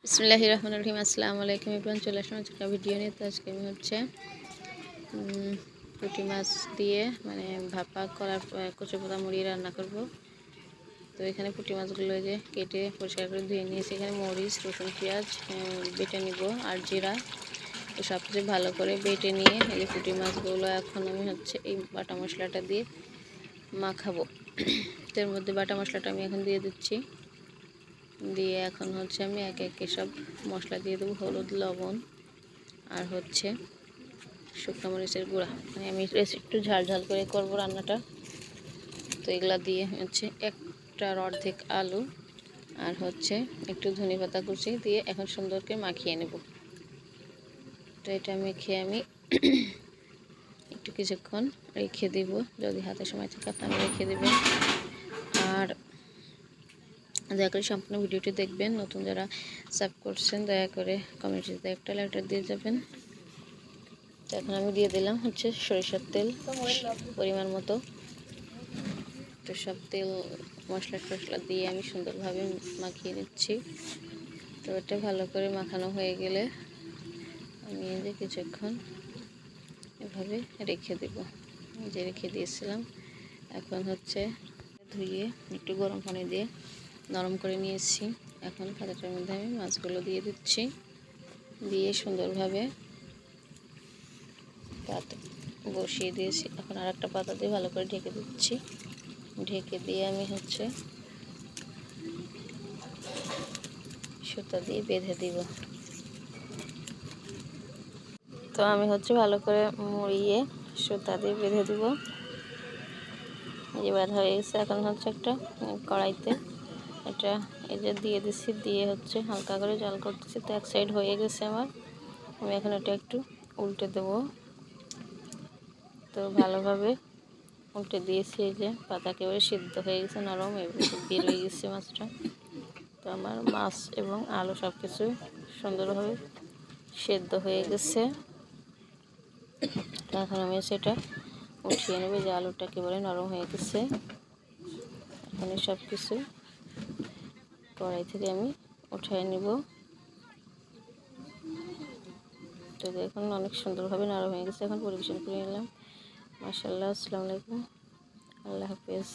বিসমিল্লাহির রহমানির রহিম। আসসালামু আলাইকুম এভরিওয়ান, চলে আসলাম একটা ভিডিও নিয়ে। তো আজকে আমি পুঁটি মাছ দিয়ে ভাপা করার কচু পাতা মুড়ি রান্না করব। তো এখানে পুঁটি মাছগুলো যে কেটে পরিষ্কার করে ধুয়ে নিয়েছি। এখানে মরিচ, রসুন, পেঁয়াজ বেটে নিব আর জিরা, তো সব কিছু ভালো করে বেটে নিয়ে এই যে পুঁটি মাছগুলো এখন আমি এই বাটা মশলাটা দিয়ে মাখাবো। তো এর মধ্যে বাটা মশলাটা আমি এখন দিয়ে দিচ্ছি। দিয়ে এখন আমি এক একে সব মশলা দিয়ে দেবো। হলুদ, লবণ আর শুকনো মরিচের গুঁড়া। আমি একটু ঝাল ঝাল করে করব রান্নাটা। তো এগুলা দিয়ে একটা অর্ধেক আলু আর একটু ধনে পাতা কুচি দিয়ে এখন সুন্দর করে মাখিয়ে নেব। তো এটা মেখে আমি একটু কিছুক্ষণ রেখে দিব। যদি হাতে সময় থাকে আপনি রেখে দেবেন। আর দয়া করে সম্পূর্ণ ভিডিওটি দেখবেন। নতুন যারা সাবস্ক্রাইব করছেন দয়া করে কমেন্টে একটা লাইক দিয়ে যাবেন। তো এখন আমি দিয়ে দিলাম সরিষার তেল পরিমাণ মতো। তো সব তেল মশলা দিয়ে আমি সুন্দরভাবে মাখিয়ে নিচ্ছি। তো এটা ভালো করে মাখানো হয়ে গেলে আমি যে কিছুক্ষণ এভাবে রেখে দেব। যে রেখে দিয়েছিলাম, এখন ধুয়ে একটু গরম পানি দিয়ে নরম করে নিয়েছি। এখন পাতাটার মধ্যে আমি মাছগুলো দিয়ে দিচ্ছি। দিয়ে সুন্দরভাবে পাতা বসিয়ে দিয়েছি। এখন আর একটা পাতা দিয়ে ভালো করে ঢেকে দিচ্ছি। ঢেকে দিয়ে আমি সুতা দিয়ে বেঁধে দিব। তো আমি ভালো করে মুড়িয়ে সুতা দিয়ে বেঁধে দিব। যে বাঁধা হয়ে গেছে। এখন একটা কড়াইতে এটা এই যে দিয়ে দিচ্ছি। দিয়ে হালকা করে জাল করতেছি। তো এক সাইড হয়ে গেছে আমার। আমি এখন এটা একটু উল্টে দেব। তো ভালোভাবে উল্টে দিয়েছি। এই যে পাতা একেবারে সিদ্ধ হয়ে গেছে, নরম বের হয়ে গেছে মাছটা। তো আমার মাছ এবং আলু সব কিছু সুন্দরভাবে সেদ্ধ হয়ে গেছে। এখন আমি সেটা উঠিয়ে নেব। যে আলুটা একেবারে নরম হয়ে গেছে। এখন সব কিছু কড়াই থেকে আমি উঠিয়ে নেব। তো দেখুন অনেক সুন্দরভাবে নরম হয়ে গেছে। এখন পরিবেশন করে নিলাম। মাশাআল্লাহ। আসসালামু আলাইকুম, আল্লাহ হাফেজ।